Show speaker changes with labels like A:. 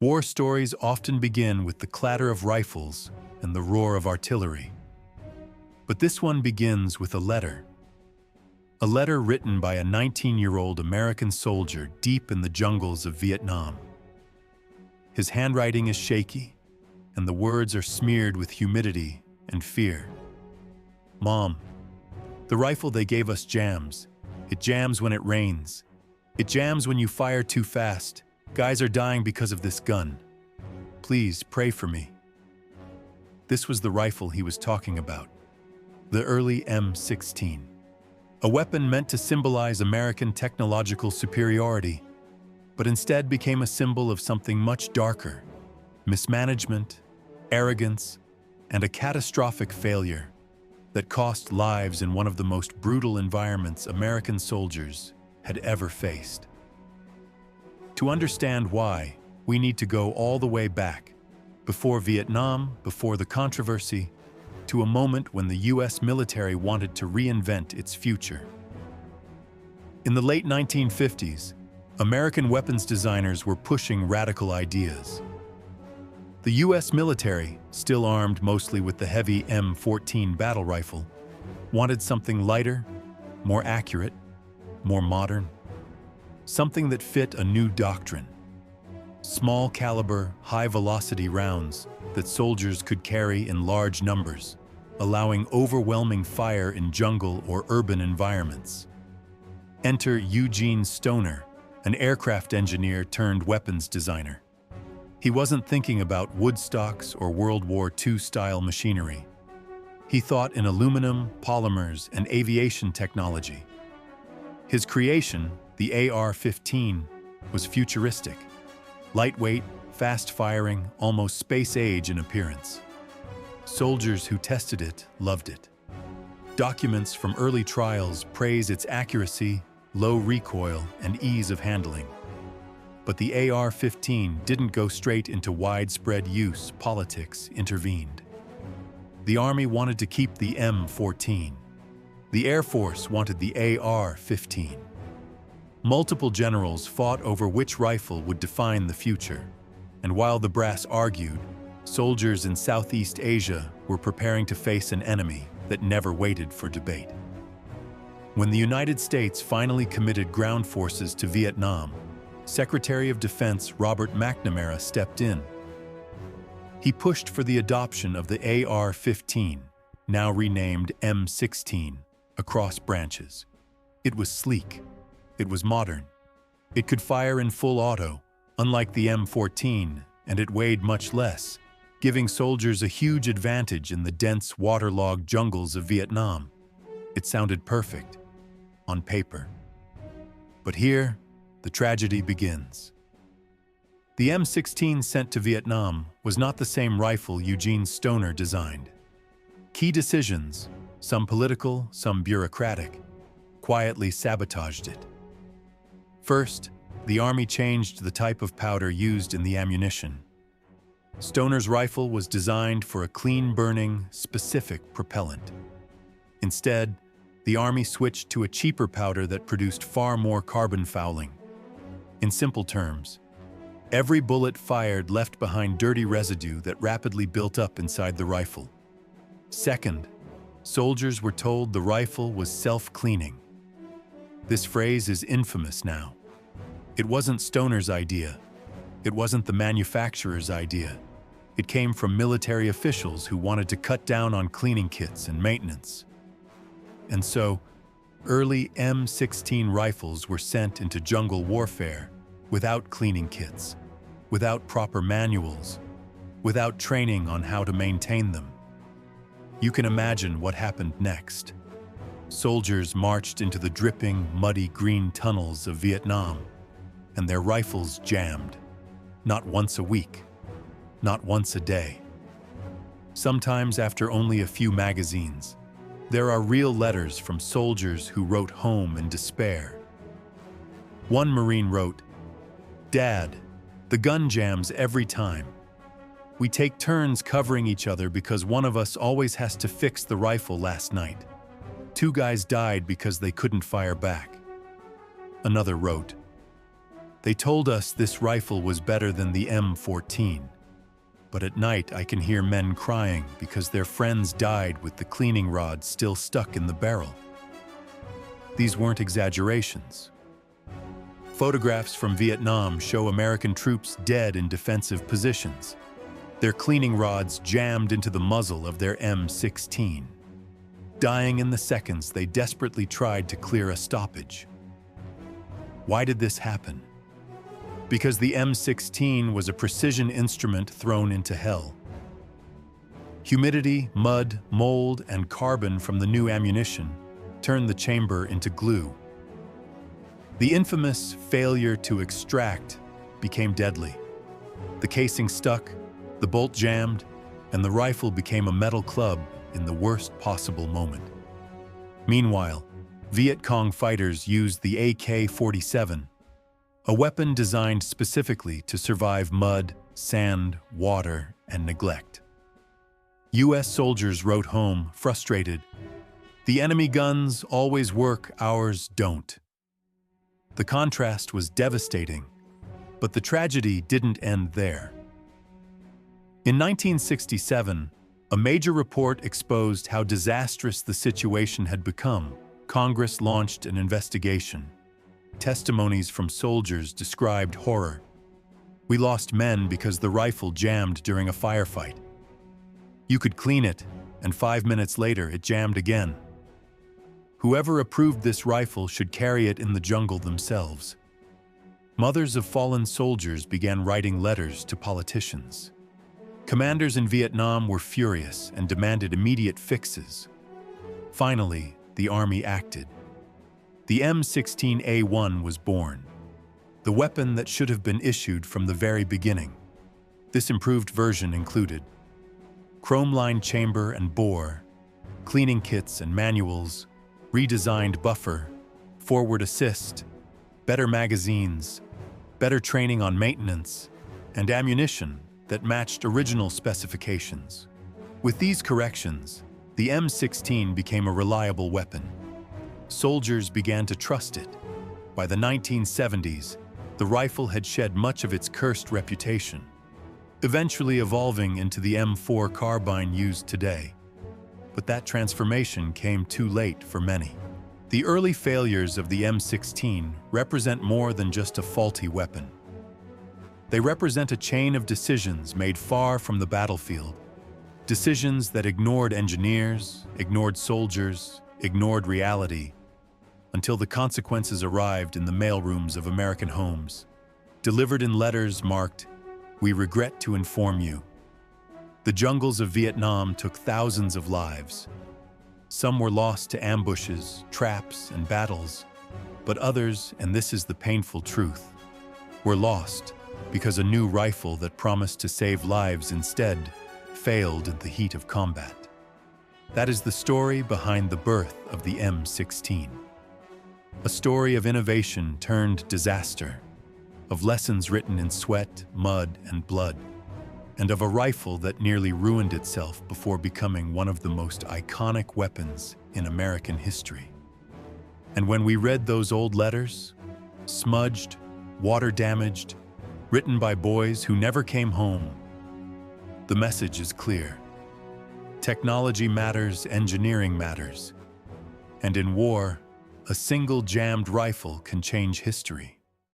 A: War stories often begin with the clatter of rifles and the roar of artillery. But this one begins with a letter. A letter written by a 19-year-old American soldier deep in the jungles of Vietnam. His handwriting is shaky, and the words are smeared with humidity and fear. "Mom, the rifle they gave us jams. It jams when it rains. It jams when you fire too fast. Guys are dying because of this gun. Please pray for me." This was the rifle he was talking about. The early M16. A weapon meant to symbolize American technological superiority, but instead became a symbol of something much darker: mismanagement, arrogance, and a catastrophic failure that cost lives in one of the most brutal environments American soldiers had ever faced. To understand why, we need to go all the way back, before Vietnam, before the controversy, to a moment when the US military wanted to reinvent its future. In the late 1950s, American weapons designers were pushing radical ideas. The US military, still armed mostly with the heavy M16 battle rifle, wanted something lighter, more accurate, more modern. Something that fit a new doctrine. Small caliber, high-velocity rounds that soldiers could carry in large numbers, allowing overwhelming fire in jungle or urban environments. Enter Eugene Stoner, an aircraft engineer turned weapons designer. He wasn't thinking about woodstocks or World War II-style machinery. He thought in aluminum, polymers, and aviation technology. His creation, the AR-15, was futuristic. Lightweight, fast-firing, almost space-age in appearance. Soldiers who tested it loved it. Documents from early trials praise its accuracy, low recoil, and ease of handling. But the AR-15 didn't go straight into widespread use. Politics intervened. The Army wanted to keep the M14. The Air Force wanted the AR-15. Multiple generals fought over which rifle would define the future, and while the brass argued, soldiers in Southeast Asia were preparing to face an enemy that never waited for debate. When the United States finally committed ground forces to Vietnam, Secretary of Defense Robert McNamara stepped in. He pushed for the adoption of the AR-15, now renamed M16, across branches. It was sleek. It was modern. It could fire in full auto, unlike the M14, and it weighed much less, giving soldiers a huge advantage in the dense, waterlogged jungles of Vietnam. It sounded perfect, on paper. But here, the tragedy begins. The M16 sent to Vietnam was not the same rifle Eugene Stoner designed. Key decisions, some political, some bureaucratic, quietly sabotaged it. First, the Army changed the type of powder used in the ammunition. Stoner's rifle was designed for a clean-burning, specific propellant. Instead, the Army switched to a cheaper powder that produced far more carbon fouling. In simple terms, every bullet fired left behind dirty residue that rapidly built up inside the rifle. Second, soldiers were told the rifle was self-cleaning. This phrase is infamous now. It wasn't Stoner's idea. It wasn't the manufacturer's idea. It came from military officials who wanted to cut down on cleaning kits and maintenance. And so, early M16 rifles were sent into jungle warfare without cleaning kits, without proper manuals, without training on how to maintain them. You can imagine what happened next. Soldiers marched into the dripping, muddy green tunnels of Vietnam, and their rifles jammed. Not once a week, not once a day. Sometimes after only a few magazines. There are real letters from soldiers who wrote home in despair. One Marine wrote, "Dad, the gun jams every time. We take turns covering each other because one of us always has to fix the rifle last night. 2 guys died because they couldn't fire back." Another wrote, They told us this rifle was better than the M16. But at night I can hear men crying because their friends died with the cleaning rod still stuck in the barrel. These weren't exaggerations. Photographs from Vietnam show American troops dead in defensive positions, their cleaning rods jammed into the muzzle of their M16, dying in the seconds they desperately tried to clear a stoppage. Why did this happen? Because the M16 was a precision instrument thrown into hell. Humidity, mud, mold, and carbon from the new ammunition turned the chamber into glue. The infamous failure to extract became deadly. The casing stuck, the bolt jammed, and the rifle became a metal club in the worst possible moment. Meanwhile, Viet Cong fighters used the AK-47, a weapon designed specifically to survive mud, sand, water, and neglect. U.S. soldiers wrote home, frustrated, "The enemy guns always work, ours don't." The contrast was devastating, but the tragedy didn't end there. In 1967, a major report exposed how disastrous the situation had become. Congress launched an investigation. Testimonies from soldiers described horror. "We lost men because the rifle jammed during a firefight. You could clean it, and 5 minutes later it jammed again. Whoever approved this rifle should carry it in the jungle themselves." Mothers of fallen soldiers began writing letters to politicians. Commanders in Vietnam were furious and demanded immediate fixes. Finally, the Army acted. The M16A1 was born, the weapon that should have been issued from the very beginning. This improved version included chrome-lined chamber and bore, cleaning kits and manuals, redesigned buffer, forward assist, better magazines, better training on maintenance, and ammunition that matched original specifications. With these corrections, the M16 became a reliable weapon. Soldiers began to trust it. By the 1970s, the rifle had shed much of its cursed reputation, eventually evolving into the M4 carbine used today. But that transformation came too late for many. The early failures of the M16 represent more than just a faulty weapon. They represent a chain of decisions made far from the battlefield, decisions that ignored engineers, ignored soldiers, ignored reality, until the consequences arrived in the mailrooms of American homes, delivered in letters marked, "We regret to inform you." The jungles of Vietnam took thousands of lives. Some were lost to ambushes, traps, and battles, but others, and this is the painful truth, were lost because a new rifle that promised to save lives instead failed in the heat of combat. That is the story behind the birth of the M16. A story of innovation turned disaster, of lessons written in sweat, mud, and blood, and of a rifle that nearly ruined itself before becoming one of the most iconic weapons in American history. And when we read those old letters, smudged, water-damaged, written by boys who never came home, the message is clear. Technology matters, engineering matters, and in war, a single jammed rifle can change history.